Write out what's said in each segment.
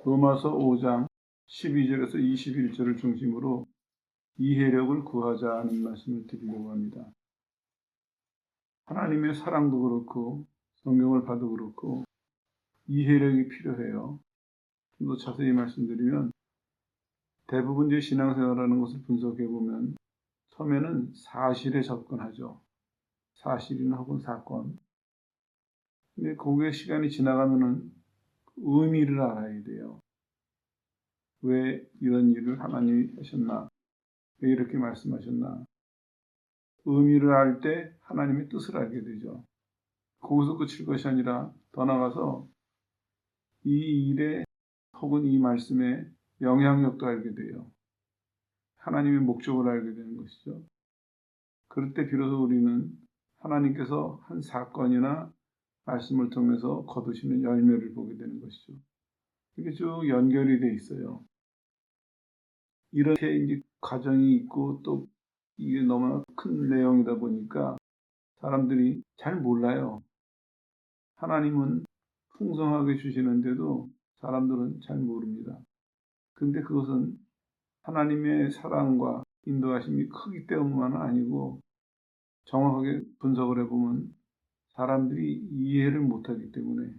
로마서 5장 12절에서 21절을 중심으로 이해력을 구하자는 말씀을 드리려고 합니다. 하나님의 사랑도 그렇고 성경을 봐도 그렇고 이해력이 필요해요. 좀 더 자세히 말씀드리면 대부분 이제 신앙생활하는 것을 분석해 보면 처음에는 사실에 접근하죠. 사실이나 혹은 사건. 근데 거기에 시간이 지나가면은 의미를 알아야 돼요. 왜 이런 일을 하나님이 하셨나? 왜 이렇게 말씀하셨나? 의미를 알 때 하나님의 뜻을 알게 되죠. 거기서 그칠 것이 아니라 더 나아가서 이 일에 혹은 이 말씀의 영향력도 알게 돼요. 하나님의 목적을 알게 되는 것이죠. 그럴 때 비로소 우리는 하나님께서 한 사건이나 말씀을 통해서 거두시는 열매를 보게 되는 것이죠. 이게 쭉 연결이 돼 있어요. 이렇게 이제 과정이 있고 또 이게 너무나 큰 내용이다 보니까 사람들이 잘 몰라요. 하나님은 풍성하게 주시는데도 사람들은 잘 모릅니다. 근데 그것은 하나님의 사랑과 인도하심이 크기 때문만은 아니고 정확하게 분석을 해보면 사람들이 이해를 못하기 때문에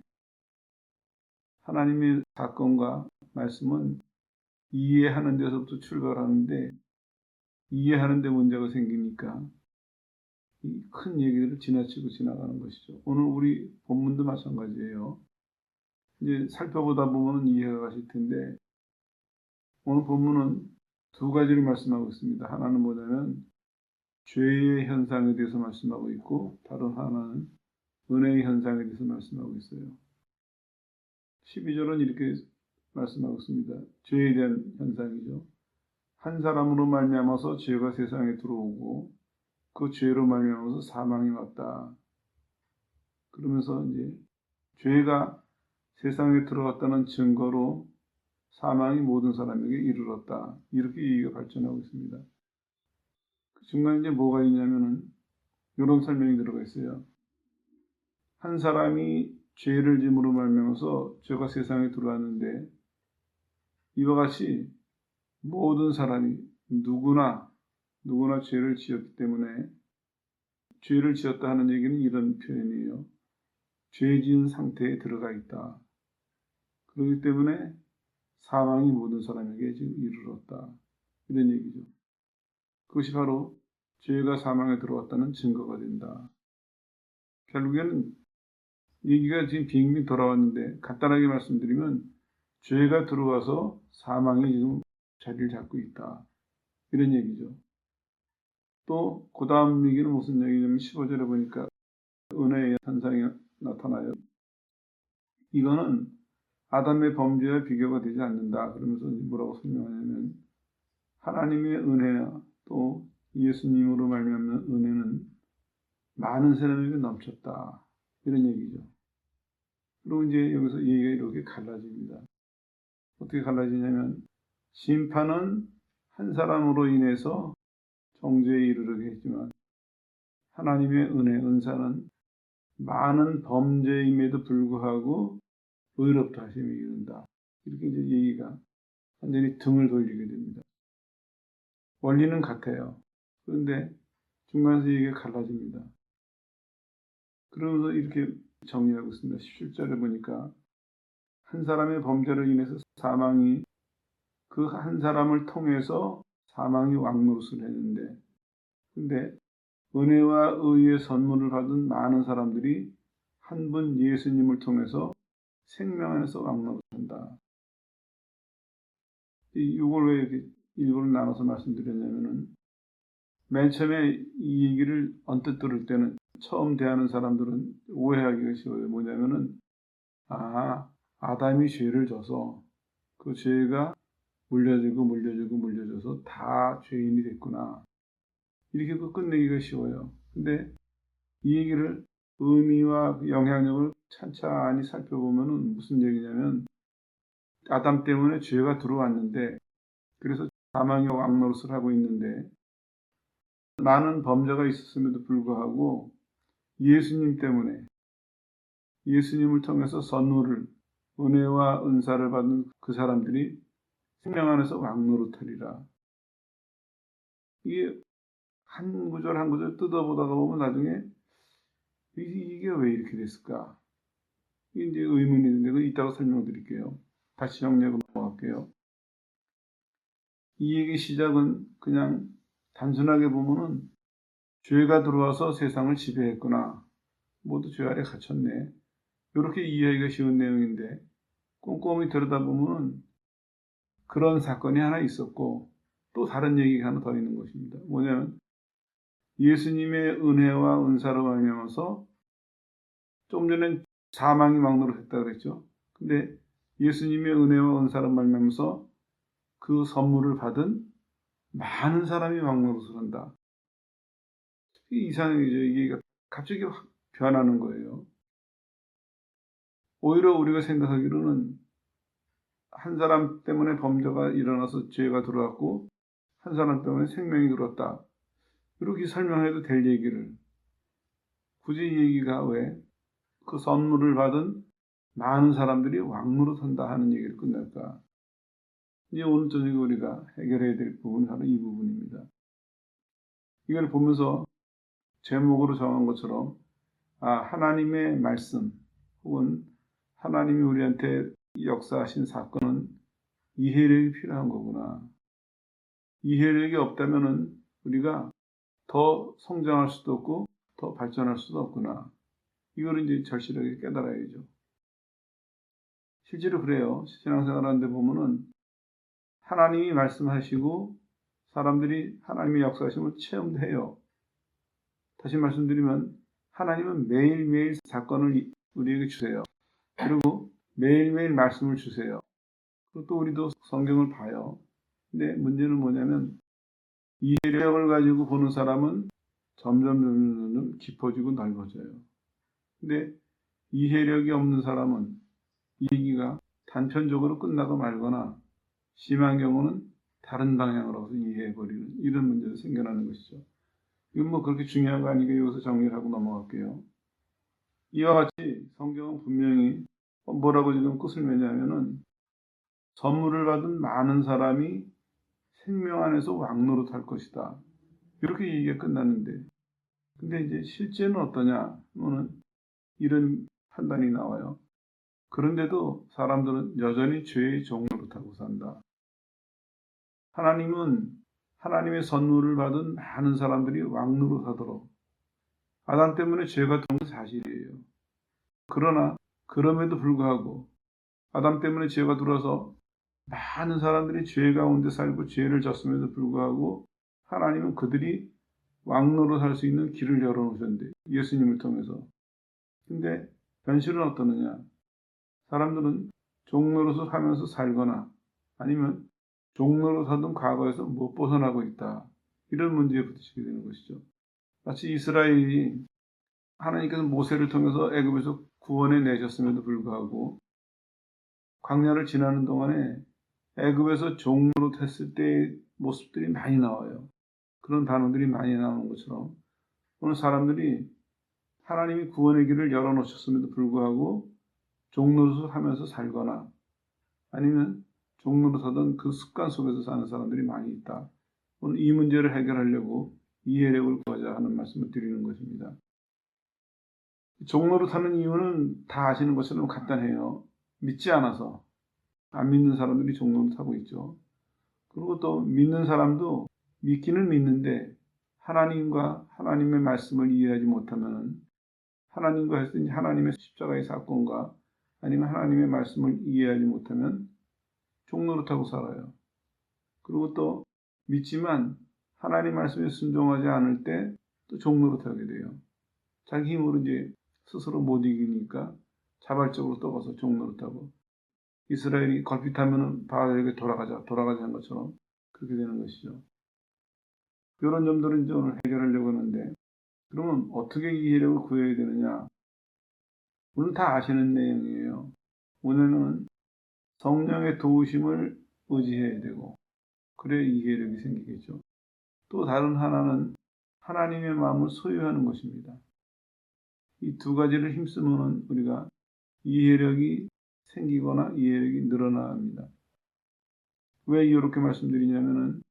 하나님의 사건과 말씀은 이해하는 데서부터 출발하는데 이해하는 데 문제가 생기니까 이 큰 얘기를 지나치고 지나가는 것이죠. 오늘 우리 본문도 마찬가지예요. 이제 살펴보다 보면 이해가 가실 텐데 오늘 본문은 두 가지를 말씀하고 있습니다. 하나는 뭐냐면 죄의 현상에 대해서 말씀하고 있고 다른 하나는 은혜의 현상에 대해서 말씀하고 있어요. 12절은 이렇게 말씀하고 있습니다. 죄에 대한 현상이죠. 한 사람으로 말미암아서 죄가 세상에 들어오고 그 죄로 말미암아서 사망이 왔다. 그러면서 이제 죄가 세상에 들어왔다는 증거로 사망이 모든 사람에게 이르렀다. 이렇게 얘기가 발전하고 있습니다. 그 중간에 이제 뭐가 있냐면은 이런 설명이 들어가 있어요. 한 사람이 죄를 짐으로 말미암아서 죄가 세상에 들어왔는데 이와 같이 모든 사람이 누구나 죄를 지었기 때문에 죄를 지었다 하는 얘기는 이런 표현이에요. 죄 지은 상태에 들어가 있다. 그렇기 때문에 사망이 모든 사람에게 지금 이르렀다. 이런 얘기죠. 그것이 바로 죄가 사망에 들어왔다는 증거가 된다. 결국에는 얘기가 지금 빙빙 돌아왔는데 간단하게 말씀드리면 죄가 들어와서 사망이 지금 자리를 잡고 있다. 이런 얘기죠. 또 그 다음 얘기는 무슨 얘기냐면 15절에 보니까 은혜의 현상이 나타나요. 이거는 아담의 범죄와 비교가 되지 않는다. 그러면서 뭐라고 설명하냐면 하나님의 은혜와 또 예수님으로 말미암는 은혜는 많은 사람에게 넘쳤다. 이런 얘기죠. 그리고 이제 여기서 얘기가 이렇게 갈라집니다. 어떻게 갈라지냐면 심판은 한 사람으로 인해서 정죄에 이르게 했지만 하나님의 은사는 많은 범죄임에도 불구하고 의롭다 하심에 이른다. 이렇게 이제 얘기가 완전히 등을 돌리게 됩니다. 원리는 같아요. 그런데 중간에서 얘기가 갈라집니다. 그러면서 이렇게 정리하고 있습니다. 17절에 보니까 한 사람의 범죄로 인해서 사망이 그 한 사람을 통해서 사망이 왕노릇을 했는데 근데 은혜와 의의 선물을 받은 많은 사람들이 한 분 예수님을 통해서 생명 안에서 왕노릇한다. 이걸 왜 이렇게 일부러 나눠서 말씀드렸냐면은 맨 처음에 이 얘기를 언뜻 들을 때는 처음 대하는 사람들은 오해하기가 쉬워요. 뭐냐면은 아담이 죄를 져서 그 죄가 물려져서 다 죄인이 됐구나. 이렇게 끝내기가 쉬워요. 근데 이 얘기를 의미와 영향력을 찬찬히 살펴보면 무슨 얘기냐면 아담 때문에 죄가 들어왔는데 그래서 사망의 왕노릇을 하고 있는데 많은 범죄가 있었음에도 불구하고 예수님 때문에 예수님을 통해서 선물을 은혜와 은사를 받은 그 사람들이 생명 안에서 왕노릇하리라. 이게 한 구절 한 구절 뜯어보다가 보면 나중에 이게 왜 이렇게 됐을까? 이게 이제 의문이 있는데 그 이따가 설명드릴게요. 다시 정리하고 넘어갈게요. 이 얘기 시작은 그냥 단순하게 보면은 죄가 들어와서 세상을 지배했구나. 모두 죄 아래 갇혔네. 이렇게 이해하기가 쉬운 내용인데 꼼꼼히 들여다보면 그런 사건이 하나 있었고 또 다른 얘기가 하나 더 있는 것입니다. 뭐냐면 예수님의 은혜와 은사로 말미암아서 좀 전엔 사망이 왕노릇했다 그랬죠. 근데 예수님의 은혜와 은사로 말미암아서 그 선물을 받은 많은 사람이 왕노릇을 한다. 이상하게 이게 갑자기 확 변하는 거예요. 오히려 우리가 생각하기로는 한 사람 때문에 범죄가 일어나서 죄가 들어왔고 한 사람 때문에 생명이 들었다. 이렇게 설명해도 될 얘기를 굳이 이 얘기가 왜 그 선물을 받은 많은 사람들이 왕노릇한다 하는 얘기를 끝낼까? 이제 오늘 저녁에 우리가 해결해야 될 부분이 바로 이 부분입니다. 이걸 보면서 제목으로 정한 것처럼 하나님의 말씀 혹은 하나님이 우리한테 역사하신 사건은 이해력이 필요한 거구나. 이해력이 없다면은 우리가 더 성장할 수도 없고 더 발전할 수도 없구나. 이거를 이제 절실하게 깨달아야죠. 실제로 그래요. 신앙생활 하는데 보면은 하나님이 말씀하시고 사람들이 하나님의 역사하심을 체험도 해요. 다시 말씀드리면 하나님은 매일매일 사건을 우리에게 주세요. 그리고 매일매일 말씀을 주세요. 그리고 또 우리도 성경을 봐요. 근데 문제는 뭐냐면 이해력을 가지고 보는 사람은 점점 깊어지고 넓어져요. 근데 이해력이 없는 사람은 이 얘기가 단편적으로 끝나고 말거나 심한 경우는 다른 방향으로 이해해버리는 이런 문제가 생겨나는 것이죠. 이건 뭐 그렇게 중요한 거 아니니까 여기서 정리를 하고 넘어갈게요. 이와 같이 성경은 분명히 뭐라고 지금 끝을 맺냐면은 선물을 받은 많은 사람이 생명 안에서 왕노릇할 것이다. 이렇게 얘기가 끝났는데 근데 이제 실제는 어떠냐 하면은 이런 판단이 나와요. 그런데도 사람들은 여전히 죄의 종노릇하고 산다. 하나님은 하나님의 선물을 받은 많은 사람들이 왕노릇하도록 아담 때문에 죄가 된 건 사실이에요. 그러나 그럼에도 불구하고 아담 때문에 죄가 들어서 많은 사람들이 죄 가운데 살고 죄를 졌음에도 불구하고 하나님은 그들이 왕노릇할 수 있는 길을 열어놓으셨는데 예수님을 통해서. 근데 현실은 어떠느냐? 사람들은 종노릇을 하면서 살거나 아니면 종로로 사던 과거에서 못 벗어나고 있다. 이런 문제에 부딪히게 되는 것이죠. 마치 이스라엘이 하나님께서 모세를 통해서 애굽에서 구원해 내셨음에도 불구하고 광야를 지나는 동안에 애굽에서 종로로 했을 때의 모습들이 많이 나와요. 그런 단어들이 많이 나오는 것처럼 오늘 사람들이 하나님이 구원의 길을 열어놓으셨음에도 불구하고 종로를 하면서 살거나 아니면 종로릇하던 그 습관 속에서 사는 사람들이 많이 있다. 오늘 이 문제를 해결하려고 이해력을 구하자 하는 말씀을 드리는 것입니다. 종로릇하는 이유는 다 아시는 것처럼 간단해요. 믿지 않아서. 안 믿는 사람들이 종로릇하고 있죠. 그리고 또 믿는 사람도 믿기는 믿는데 하나님과 하나님의 말씀을 이해하지 못하면 하나님과 했으니 하나님의 십자가의 사건과 아니면 하나님의 말씀을 이해하지 못하면 종노릇하고 살아요. 그리고 또 믿지만 하나님 말씀에 순종하지 않을 때 또 종노릇하게 돼요. 자기 힘으로 이제 스스로 못 이기니까 자발적으로 떠가서 종노릇하고 이스라엘이 걸핏하면 바알에게 돌아가자 한 것처럼 그렇게 되는 것이죠. 이런 점들은 이제 오늘 해결하려고 하는데 그러면 어떻게 이해력을 구해야 되느냐? 오늘 다 아시는 내용이에요. 오늘은 성령의 도우심을 의지해야 되고 그래야 이해력이 생기겠죠. 또 다른 하나는 하나님의 마음을 소유하는 것입니다. 이 두 가지를 힘쓰면 우리가 이해력이 생기거나 이해력이 늘어나야 합니다. 왜 이렇게 말씀드리냐면은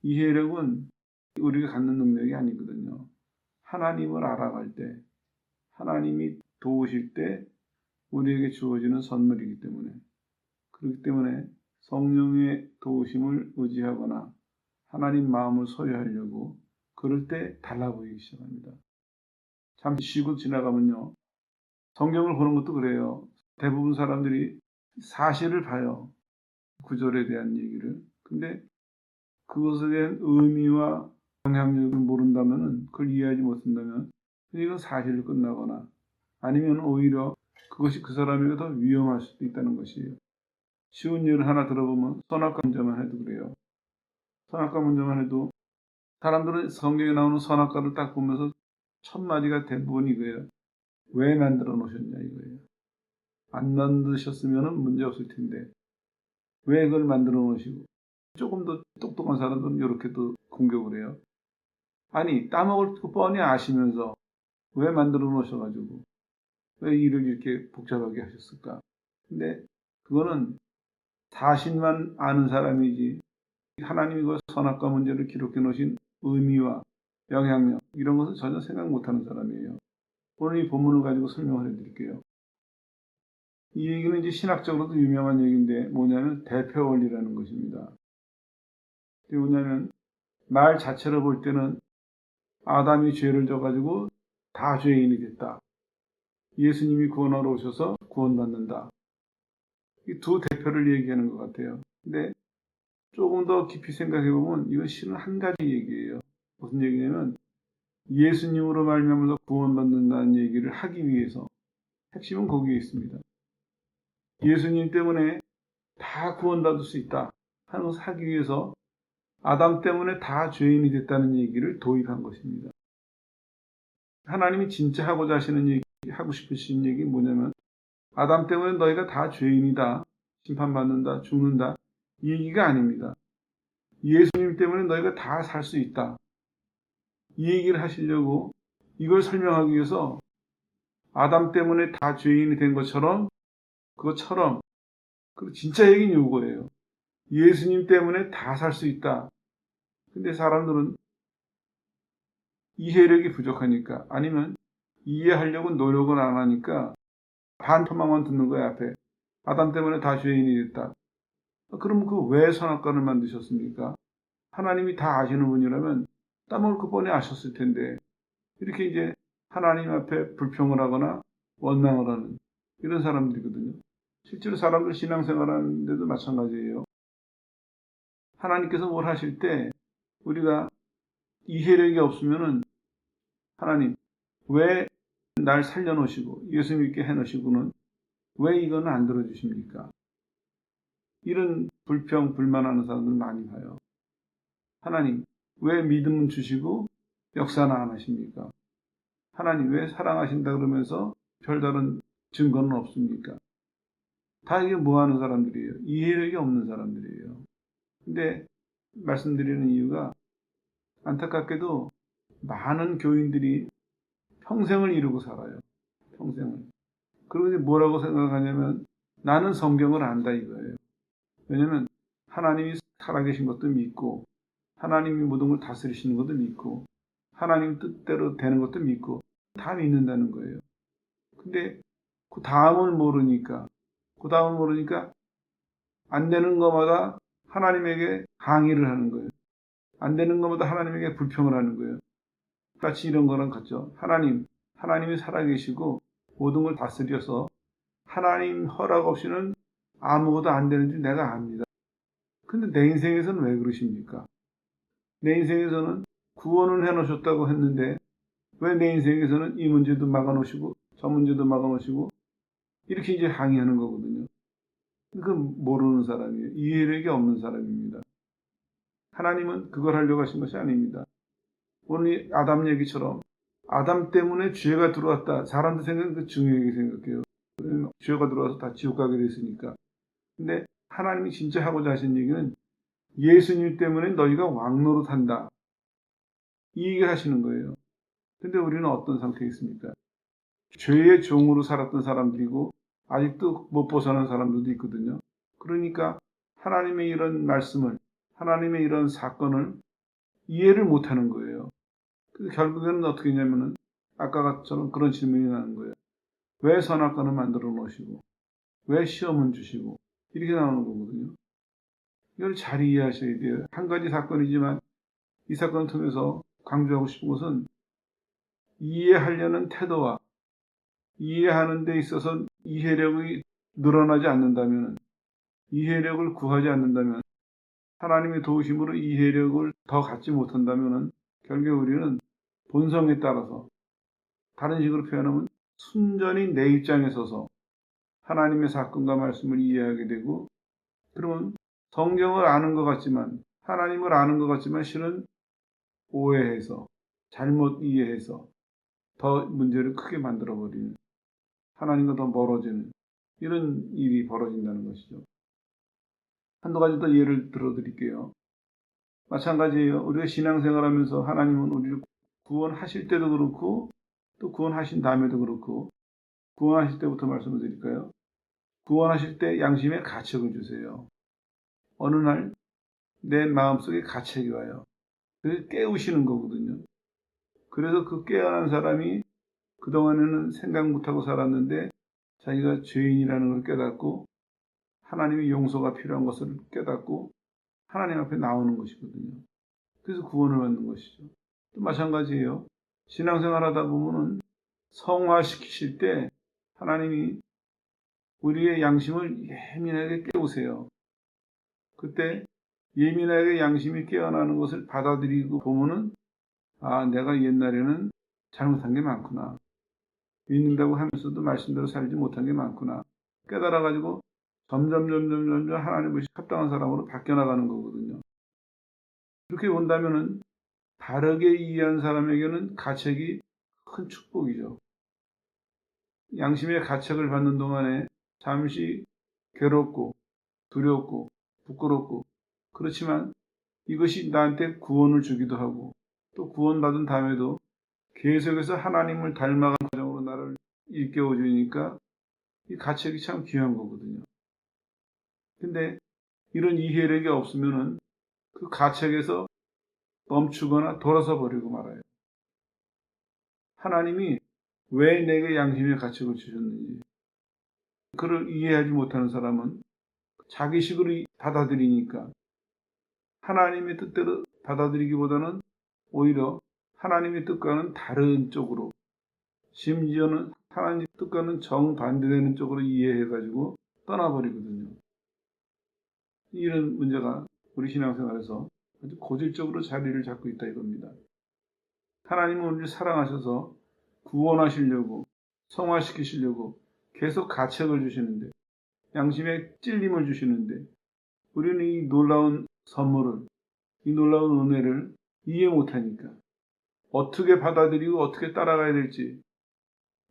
이해력은 우리가 갖는 능력이 아니거든요. 하나님을 알아갈 때, 하나님이 도우실 때 우리에게 주어지는 선물이기 때문에, 그렇기 때문에 성령의 도우심을 의지하거나 하나님 마음을 소유하려고 그럴 때 달라 보이기 시작합니다. 잠시 쉬고 지나가면요. 성경을 보는 것도 그래요. 대부분 사람들이 사실을 봐요. 구절에 대한 얘기를. 근데 그것에 대한 의미와 영향력을 모른다면, 그걸 이해하지 못한다면 이건 사실을 끝나거나 아니면 오히려 그것이 그 사람에게 더 위험할 수도 있다는 것이에요. 쉬운 예를 하나 들어보면 선악과 문제만 해도 그래요. 선악과 문제만 해도 사람들은 성경에 나오는 선악과를 딱 보면서 첫 마디가 대부분 이거예요. 왜 만들어 놓으셨냐 이거예요. 안 만드셨으면 문제 없을 텐데 왜 그걸 만들어 놓으시고, 조금 더 똑똑한 사람들은 이렇게 또 공격을 해요. 아니 따먹을 거 뻔히 아시면서 왜 만들어 놓으셔가지고 왜 일을 이렇게 복잡하게 하셨을까. 근데 그거는 사실만 아는 사람이지 하나님이 그 선악과 문제를 기록해 놓으신 의미와 영향력 이런 것을 전혀 생각 못하는 사람이에요. 오늘 이 본문을 가지고 설명을 해드릴게요. 이 얘기는 이제 신학적으로도 유명한 얘기인데 뭐냐면 대표 원리라는 것입니다. 그게 뭐냐면 말 자체로 볼 때는 아담이 죄를 져가지고 다 죄인이 됐다. 예수님이 구원하러 오셔서 구원받는다. 이 두 대표를 얘기하는 것 같아요. 근데 조금 더 깊이 생각해 보면 이건 실은 한 가지 얘기예요. 무슨 얘기냐면 예수님으로 말미암아서 구원받는다는 얘기를 하기 위해서 핵심은 거기에 있습니다. 예수님 때문에 다 구원받을 수 있다 하는 것을 하기 위해서 아담 때문에 다 죄인이 됐다는 얘기를 도입한 것입니다. 하나님이 진짜 하고자 하시는 얘기, 하고 싶으신 얘기 뭐냐면 아담 때문에 너희가 다 죄인이다, 심판받는다, 죽는다 이 얘기가 아닙니다. 예수님 때문에 너희가 다 살 수 있다. 이 얘기를 하시려고 이걸 설명하기 위해서 아담 때문에 다 죄인이 된 것처럼 그것처럼 진짜 얘기는 이거예요. 예수님 때문에 다 살 수 있다. 근데 사람들은 이해력이 부족하니까 아니면 이해하려고 노력을 안 하니까 반토막만 듣는 거야 앞에. 아담 때문에 다 죄인이 됐다. 그럼 그 왜 선악과를 만드셨습니까? 하나님이 다 아시는 분이라면 따먹을 거 뻔히 아셨을 텐데 이렇게 이제 하나님 앞에 불평을 하거나 원망을 하는 이런 사람들이거든요. 실제로 사람들 신앙생활하는 데도 마찬가지예요. 하나님께서 뭘 하실 때 우리가 이해력이 없으면은 하나님 왜 날 살려놓으시고 예수 믿게 해놓으시고는 왜 이거는 안 들어주십니까? 이런 불평 불만하는 사람들 많이 봐요. 하나님 왜 믿음은 주시고 역사는 안 하십니까? 하나님 왜 사랑하신다 그러면서 별다른 증거는 없습니까? 다 이게 뭐 하는 사람들이에요? 이해력이 없는 사람들이에요. 근데 말씀드리는 이유가 안타깝게도 많은 교인들이 평생을 이루고 살아요. 평생을. 그리고 이제 뭐라고 생각하냐면 나는 성경을 안다 이거예요. 왜냐면 하나님이 살아계신 것도 믿고 하나님이 모든 걸 다스리시는 것도 믿고 하나님 뜻대로 되는 것도 믿고 다 믿는다는 거예요. 근데 그 다음을 모르니까 안 되는 것마다 하나님에게 항의를 하는 거예요. 안 되는 것마다 하나님에게 불평을 하는 거예요. 같이 이런 거랑 같죠. 하나님이 살아계시고 모든 걸 다스려서 하나님 허락 없이는 아무것도 안 되는 줄 내가 압니다. 근데 내 인생에서는 왜 그러십니까? 내 인생에서는 구원을 해놓으셨다고 했는데 왜 내 인생에서는 이 문제도 막아놓으시고 저 문제도 막아놓으시고 이렇게 이제 항의하는 거거든요. 그건 모르는 사람이에요. 이해력이 없는 사람입니다. 하나님은 그걸 하려고 하신 것이 아닙니다. 오늘 아담 얘기처럼 아담 때문에 죄가 들어왔다. 사람들 생각은 그 중요하게 생각해요. 죄가 들어와서 다 지옥 가게 됐으니까. 근데 하나님이 진짜 하고자 하신 얘기는 예수님 때문에 너희가 왕노릇한다. 이 얘기를 하시는 거예요. 근데 우리는 어떤 상태에 있습니까? 죄의 종으로 살았던 사람들이고 아직도 못 벗어난 사람들도 있거든요. 그러니까 하나님의 이런 말씀을, 하나님의 이런 사건을 이해를 못하는 거예요. 그래서 결국에는 어떻게 했냐면은 아까처럼 그런 질문이 나는 거예요. 왜 선악과는 만들어 놓으시고 왜 시험은 주시고 이렇게 나오는 거거든요. 이걸 잘 이해하셔야 돼요. 한 가지 사건이지만 이 사건을 통해서 강조하고 싶은 것은 이해하려는 태도와 이해하는 데 있어서 이해력이 늘어나지 않는다면, 이해력을 구하지 않는다면, 하나님의 도우심으로 이해력을 더 갖지 못한다면 결국 우리는 본성에 따라서, 다른 식으로 표현하면 순전히 내 입장에 서서 하나님의 사건과 말씀을 이해하게 되고, 그러면 성경을 아는 것 같지만, 하나님을 아는 것 같지만 실은 오해해서, 잘못 이해해서 더 문제를 크게 만들어버리는, 하나님과 더 멀어지는 이런 일이 벌어진다는 것이죠. 한두 가지 더 예를 들어드릴게요. 마찬가지예요. 우리가 신앙생활하면서 하나님은 우리를 구원하실 때도 그렇고 또 구원하신 다음에도 그렇고, 구원하실 때부터 말씀을 드릴까요? 구원하실 때 양심의 가책을 주세요. 어느 날 내 마음속에 가책이 와요. 그래서 깨우시는 거거든요. 그래서 그 깨어난 사람이 그동안에는 생각 못하고 살았는데 자기가 죄인이라는 걸 깨닫고 하나님의 용서가 필요한 것을 깨닫고 하나님 앞에 나오는 것이거든요. 그래서 구원을 받는 것이죠. 또 마찬가지예요. 신앙생활 하다 보면은 성화시키실 때 하나님이 우리의 양심을 예민하게 깨우세요. 그때 예민하게 양심이 깨어나는 것을 받아들이고 보면은, 아, 내가 옛날에는 잘못한 게 많구나. 믿는다고 하면서도 말씀대로 살지 못한 게 많구나. 깨달아가지고 점점 하나님의 합당한 사람으로 바뀌어 나가는 거거든요. 그렇게 본다면은 다르게 이해한 사람에게는 가책이 큰 축복이죠. 양심의 가책을 받는 동안에 잠시 괴롭고 두렵고 부끄럽고, 그렇지만 이것이 나한테 구원을 주기도 하고 또 구원받은 다음에도 계속해서 하나님을 닮아가는 과정으로 나를 일깨워 주니까 이 가책이 참 귀한 거거든요. 근데 이런 이해력이 없으면은 그 가책에서 멈추거나 돌아서 버리고 말아요. 하나님이 왜 내게 양심의 가책을 주셨는지, 그를 이해하지 못하는 사람은 자기식으로 받아들이니까 하나님의 뜻대로 받아들이기보다는 오히려 하나님의 뜻과는 다른 쪽으로, 심지어는 하나님의 뜻과는 정반대되는 쪽으로 이해해가지고 떠나버리거든요. 이런 문제가 우리 신앙생활에서 아주 고질적으로 자리를 잡고 있다 이겁니다. 하나님은 우리를 사랑하셔서 구원하시려고, 성화시키시려고 계속 가책을 주시는데, 양심에 찔림을 주시는데, 우리는 이 놀라운 선물을, 이 놀라운 은혜를 이해 못하니까 어떻게 받아들이고 어떻게 따라가야 될지,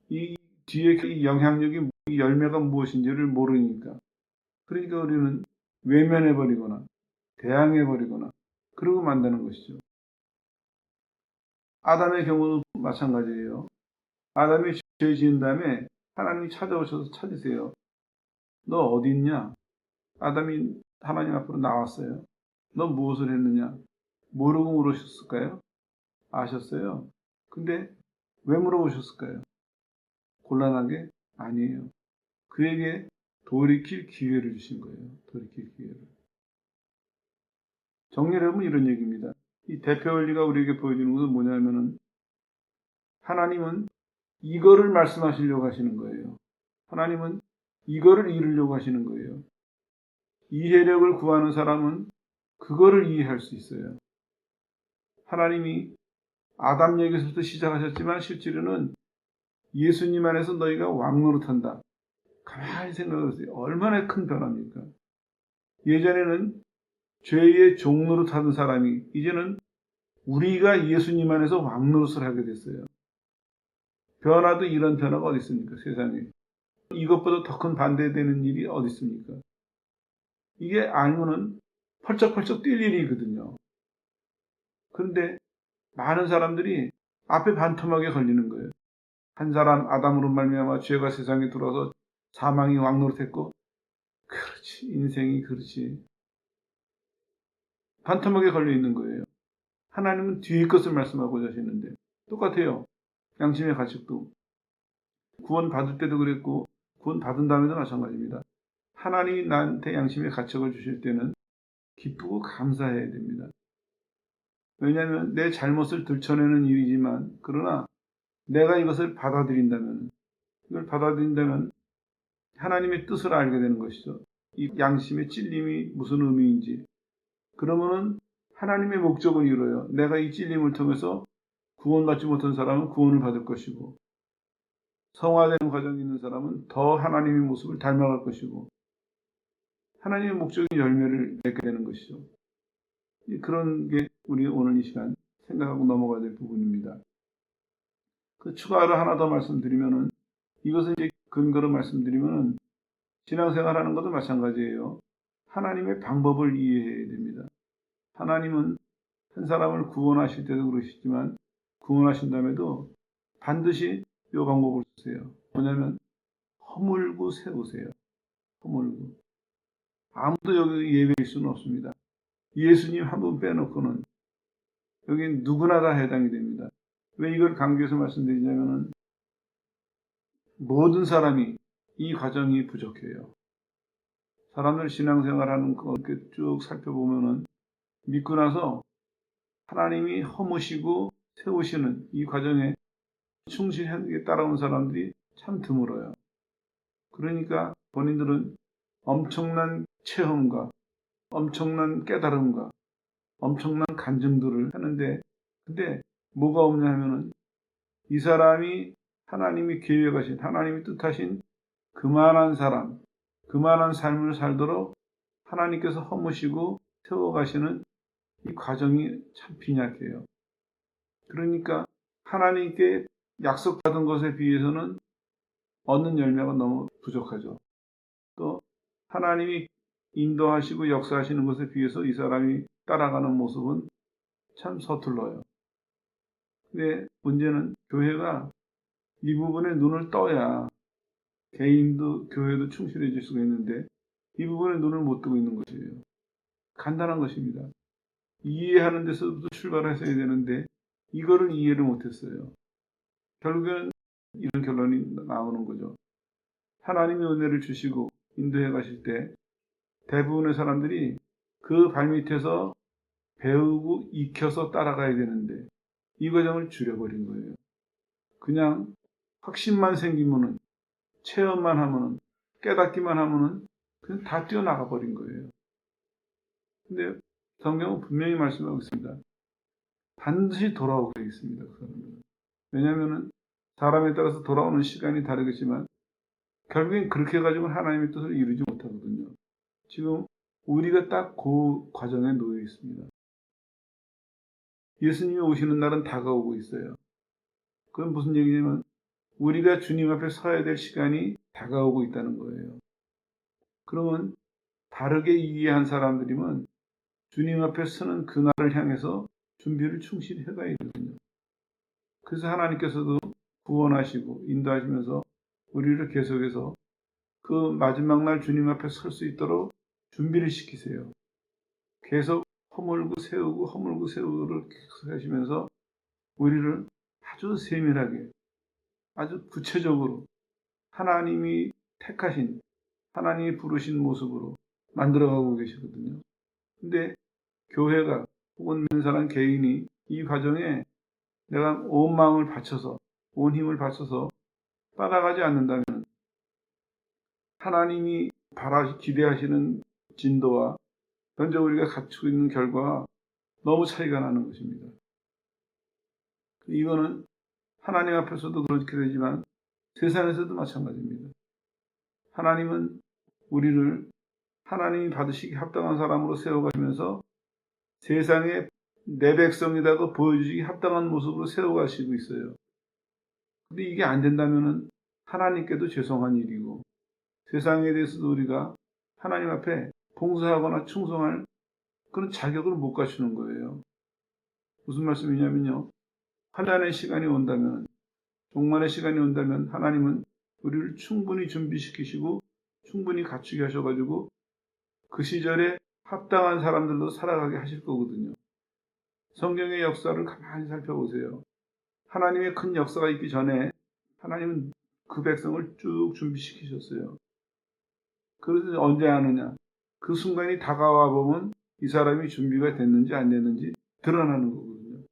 이 뒤에 이 영향력이, 이 열매가 무엇인지를 모르니까, 그러니까 우리는 외면해버리거나 대항해버리거나 그러고 만다는 것이죠. 아담의 경우도 마찬가지예요. 아담이 죄 지은 다음에 하나님이 찾아오셔서 찾으세요. 너 어디 있냐? 아담이 하나님 앞으로 나왔어요. 너 무엇을 했느냐? 모르고 물으셨을까요? 아셨어요. 근데 왜 물어보셨을까요? 곤란하게? 아니에요. 그에게 돌이킬 기회를 주신 거예요. 돌이킬 기회를. 정리를 하면 이런 얘기입니다. 이 대표 원리가 우리에게 보여주는 것은 뭐냐면은, 하나님은 이거를 말씀하시려고 하시는 거예요. 하나님은 이거를 이루려고 하시는 거예요. 이해력을 구하는 사람은 그거를 이해할 수 있어요. 하나님이 아담 얘기에서부터 시작하셨지만 실제로는 예수님 안에서 너희가 왕노릇한다. 가만히 생각을 해보세요. 얼마나 큰 변화입니까? 예전에는 죄의 종노릇하던 사람이 이제는 우리가 예수님 안에서 왕노릇을 하게 됐어요. 변화도 이런 변화가 어디 있습니까? 세상에. 이것보다 더 큰 반대되는 일이 어디 있습니까? 이게 알면은 펄쩍펄쩍 뛸 일이거든요. 그런데 많은 사람들이 앞에 반토막에 걸리는 거예요. 한 사람 아담으로 말미암아 죄가 세상에 들어와서 사망이 왕노릇했고, 그렇지, 인생이 그렇지. 반토막에 걸려 있는 거예요. 하나님은 뒤의 것을 말씀하고자 하시는데 똑같아요. 양심의 가책도 구원 받을 때도 그랬고 구원 받은 다음에도 마찬가지입니다. 하나님이 나한테 양심의 가책을 주실 때는 기쁘고 감사해야 됩니다. 왜냐하면 내 잘못을 들춰내는 일이지만 그러나 내가 이것을 받아들인다면 이걸 받아들인다면 하나님의 뜻을 알게 되는 것이죠. 이 양심의 찔림이 무슨 의미인지. 그러면은 하나님의 목적을 이루어요. 내가 이 찔림을 통해서 구원받지 못한 사람은 구원을 받을 것이고 성화되는 과정에 있는 사람은 더 하나님의 모습을 닮아갈 것이고 하나님의 목적인 열매를 맺게 되는 것이죠. 그런 게 우리 오늘 이 시간 생각하고 넘어가야 될 부분입니다. 그 추가로 하나 더 말씀드리면은 이것을 이제 근거로 말씀드리면은 신앙생활하는 것도 마찬가지예요. 하나님의 방법을 이해해야 됩니다. 하나님은 한 사람을 구원하실 때도 그러시지만 구원하신 다음에도 반드시 이 방법을 쓰세요. 뭐냐면 허물고 세우세요. 허물고. 아무도 여기 예외일 수는 없습니다. 예수님 한 분 빼놓고는 여기 누구나 다 해당이 됩니다. 왜 이걸 강조해서 말씀드리냐면은 모든 사람이 이 과정이 부족해요. 사람들 신앙생활하는 거 이렇게 쭉 살펴보면은 믿고 나서 하나님이 허무시고 세우시는 이 과정에 충실하게 따라온 사람들이 참 드물어요. 그러니까 본인들은 엄청난 체험과 엄청난 깨달음과 엄청난 간증들을 하는데 근데 뭐가 없냐 하면은 이 사람이 하나님이 계획하신 하나님이 뜻하신 그만한 사람 그만한 삶을 살도록 하나님께서 허무시고 세워가시는 이 과정이 참 빈약해요. 그러니까 하나님께 약속받은 것에 비해서는 얻는 열매가 너무 부족하죠. 또 하나님이 인도하시고 역사하시는 것에 비해서 이 사람이 따라가는 모습은 참 서툴러요. 근데 문제는 교회가 이 부분에 눈을 떠야 개인도 교회도 충실해질 수가 있는데 이 부분에 눈을 못 뜨고 있는 것이에요. 간단한 것입니다. 이해하는 데서부터 출발했어야 되는데 이거를 이해를 못했어요. 결국엔 이런 결론이 나오는 거죠. 하나님의 은혜를 주시고 인도해 가실 때 대부분의 사람들이 그 발밑에서 배우고 익혀서 따라가야 되는데 이 과정을 줄여버린 거예요. 그냥 확신만 생기면은 체험만 하면은 깨닫기만 하면은 그냥 다 뛰어나가 버린 거예요. 근데 성경은 분명히 말씀하고 있습니다. 반드시 돌아오게 있습니다. 그 사람은. 왜냐하면은 사람에 따라서 돌아오는 시간이 다르겠지만 결국엔 그렇게 가지고 하나님의 뜻을 이루지 못하거든요. 지금 우리가 딱 그 과정에 놓여 있습니다. 예수님이 오시는 날은 다가오고 있어요. 그건 무슨 얘기냐면 우리가 주님 앞에 서야 될 시간이 다가오고 있다는 거예요. 그러면 다르게 이해한 사람들이면 주님 앞에 서는 그날을 향해서 준비를 충실히 해가야 되거든요. 그래서 하나님께서도 구원하시고 인도하시면서 우리를 계속해서 그 마지막 날 주님 앞에 설 수 있도록 준비를 시키세요. 계속 허물고 세우고를 계속 하시면서 우리를 아주 세밀하게 아주 구체적으로 하나님이 택하신 하나님이 부르신 모습으로 만들어가고 계시거든요. 근데 교회가 혹은 믿는 사람 개인이 이 과정에 내가 온 마음을 바쳐서 온 힘을 바쳐서 따라가지 않는다면 하나님이 기대하시는 진도와 현재 우리가 갖추고 있는 결과와 너무 차이가 나는 것입니다. 이거는 하나님 앞에서도 그렇게 되지만 세상에서도 마찬가지입니다. 하나님은 우리를 하나님이 받으시기 합당한 사람으로 세워가시면서 세상에 내 백성이라고 보여주시기 합당한 모습으로 세워가시고 있어요. 근데 이게 안 된다면 하나님께도 죄송한 일이고 세상에 대해서도 우리가 하나님 앞에 봉사하거나 충성할 그런 자격을 못 갖추는 거예요. 무슨 말씀이냐면요. 환난의 시간이 온다면 종말의 시간이 온다면 하나님은 우리를 충분히 준비시키시고 충분히 갖추게 하셔가지고 그 시절에 합당한 사람들로 살아가게 하실 거거든요. 성경의 역사를 가만히 살펴보세요. 하나님의 큰 역사가 있기 전에 하나님은 그 백성을 쭉 준비시키셨어요. 그래서 언제 아느냐? 그 순간이 다가와 보면 이 사람이 준비가 됐는지 안 됐는지 드러나는 거거든요.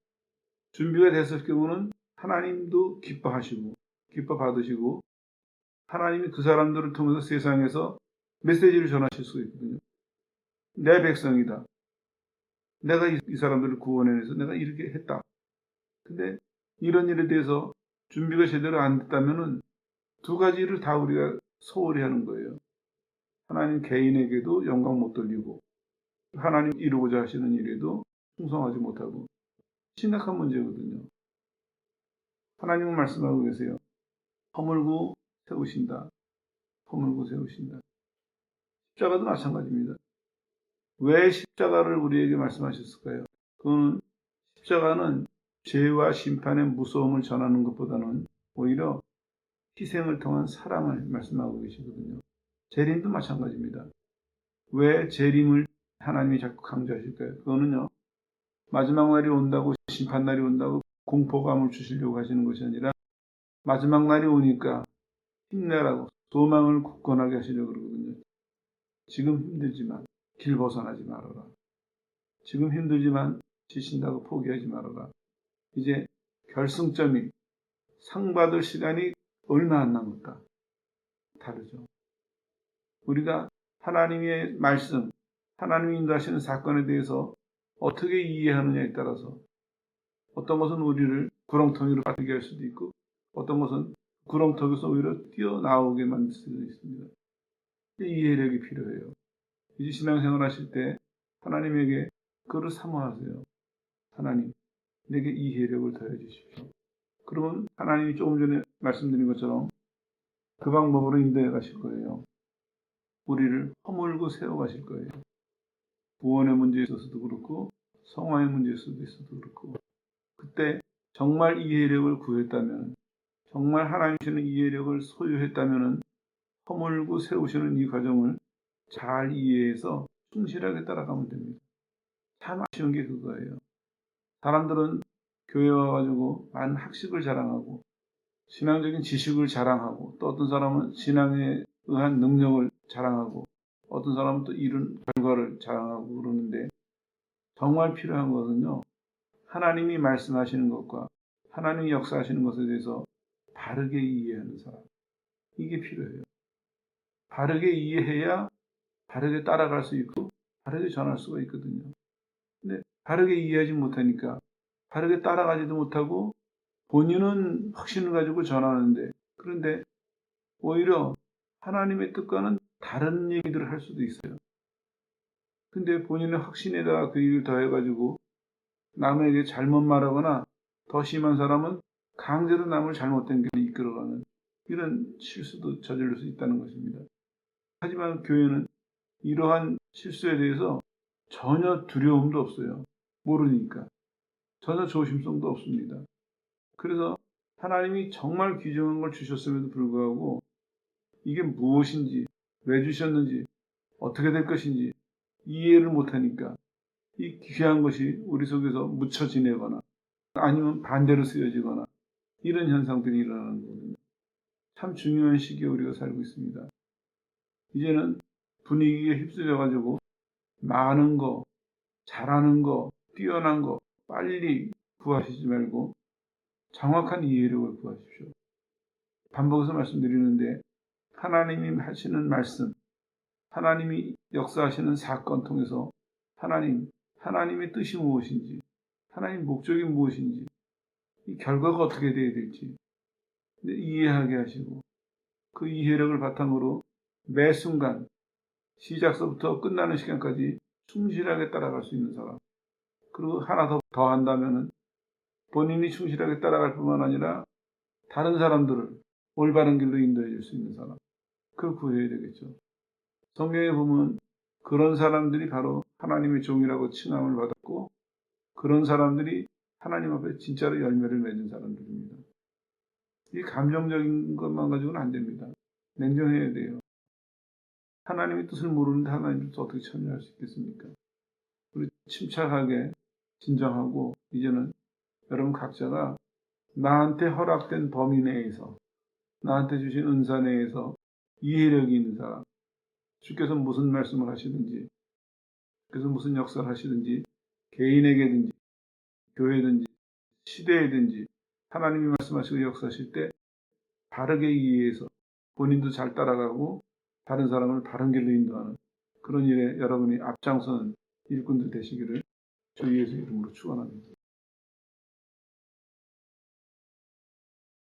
준비가 됐을 경우는 하나님도 기뻐하시고 기뻐 받으시고 하나님이 그 사람들을 통해서 세상에서 메시지를 전하실 수 있거든요. 내 백성이다. 내가 이 사람들을 구원해내서 내가 이렇게 했다. 근데 이런 일에 대해서 준비가 제대로 안 됐다면은 두 가지를 다 우리가 소홀히 하는 거예요. 하나님 개인에게도 영광 못 돌리고 하나님 이루고자 하시는 일에도 충성하지 못하고 심각한 문제거든요. 하나님은 말씀하고 계세요. 허물고 세우신다. 허물고 세우신다. 십자가도 마찬가지입니다. 왜 십자가를 우리에게 말씀하셨을까요? 그거는 십자가는 죄와 심판의 무서움을 전하는 것보다는 오히려 희생을 통한 사랑을 말씀하고 계시거든요. 재림도 마찬가지입니다. 왜 재림을 하나님이 자꾸 강조하실까요? 그거는요. 마지막 날이 온다고 심판 날이 온다고 공포감을 주시려고 하시는 것이 아니라 마지막 날이 오니까 힘내라고 소망을 굳건하게 하시려고 그러거든요. 지금 힘들지만 길 벗어나지 말아라. 지금 힘들지만 지친다고 포기하지 말아라. 이제 결승점이 상 받을 시간이 얼마 안 남았다. 다르죠. 우리가 하나님의 말씀, 하나님이 인도하시는 사건에 대해서 어떻게 이해하느냐에 따라서 어떤 것은 우리를 구렁텅이로 빠지게 할 수도 있고 어떤 것은 구렁텅이에서 오히려 뛰어나오게 만들 수도 있습니다. 이해력이 필요해요. 이제 신앙생활 하실 때 하나님에게 그를 사모하세요. 하나님, 내게 이해력을 더해 주십시오. 그러면 하나님이 조금 전에 말씀드린 것처럼 그 방법으로 인도해 가실 거예요. 우리를 허물고 세워 가실 거예요. 구원의 문제에 있어서도 그렇고 성화의 문제에 있어서도 그렇고 그때 정말 이해력을 구했다면 정말 하나님 주시는 이해력을 소유했다면 허물고 세우시는 이 과정을 잘 이해해서 충실하게 따라가면 됩니다. 참 아쉬운 게 그거예요. 사람들은 교회 와가지고 많은 학식을 자랑하고 신앙적인 지식을 자랑하고 또 어떤 사람은 신앙에 의한 능력을 자랑하고 어떤 사람은 또 이룬 결과를 자랑하고 그러는데 정말 필요한 것은요. 하나님이 말씀하시는 것과 하나님이 역사하시는 것에 대해서 바르게 이해하는 사람. 이게 필요해요. 바르게 이해해야 바르게 따라갈 수 있고 바르게 전할 수가 있거든요. 근데 바르게 이해하지 못하니까 바르게 따라가지도 못하고 본인은 확신을 가지고 전하는데 그런데 오히려 하나님의 뜻과는 다른 얘기들을 할 수도 있어요. 근데 본인의 확신에다가 그 얘기를 더해가지고 남에게 잘못 말하거나 더 심한 사람은 강제로 남을 잘못된 길로 이끌어가는 이런 실수도 저지를 수 있다는 것입니다. 하지만 교회는 이러한 실수에 대해서 전혀 두려움도 없어요. 모르니까. 전혀 조심성도 없습니다. 그래서 하나님이 정말 귀중한 걸 주셨음에도 불구하고 이게 무엇인지, 왜 주셨는지, 어떻게 될 것인지 이해를 못하니까 이 귀한 것이 우리 속에서 묻혀 지내거나 아니면 반대로 쓰여지거나 이런 현상들이 일어나는 거거든요. 참 중요한 시기에 우리가 살고 있습니다. 이제는 분위기에 휩쓸려가지고 많은 거, 잘하는 거, 뛰어난 거 빨리 구하시지 말고 정확한 이해력을 구하십시오. 반복해서 말씀드리는데 하나님이 하시는 말씀, 하나님이 역사하시는 사건 통해서 하나님의 뜻이 무엇인지, 하나님의 목적이 무엇인지, 이 결과가 어떻게 되어야 될지 이해하게 하시고 그 이해력을 바탕으로 매 순간 시작서부터 끝나는 시간까지 충실하게 따라갈 수 있는 사람. 그리고 하나 더 한다면은 본인이 충실하게 따라갈 뿐만 아니라 다른 사람들을 올바른 길로 인도해 줄 수 있는 사람. 그걸 구해야 되겠죠. 성경에 보면 그런 사람들이 바로 하나님의 종이라고 칭함을 받았고 그런 사람들이 하나님 앞에 진짜로 열매를 맺은 사람들입니다. 이 감정적인 것만 가지고는 안 됩니다. 냉정해야 돼요. 하나님의 뜻을 모르는데 하나님의 뜻을 어떻게 참여할 수 있겠습니까? 우리 침착하게 진정하고 이제는 여러분 각자가 나한테 허락된 범위 내에서 나한테 주신 은사 내에서 이해력이 있는 사람, 주께서 무슨 말씀을 하시든지 주께서 무슨 역사를 하시든지 개인에게든지 교회든지 시대에든지 하나님이 말씀하시고 역사하실 때 바르게 이해해서 본인도 잘 따라가고 다른 사람을 바른 길로 인도하는 그런 일에 여러분이 앞장서는 일꾼들 되시기를 주 예수 이름으로 축원합니다.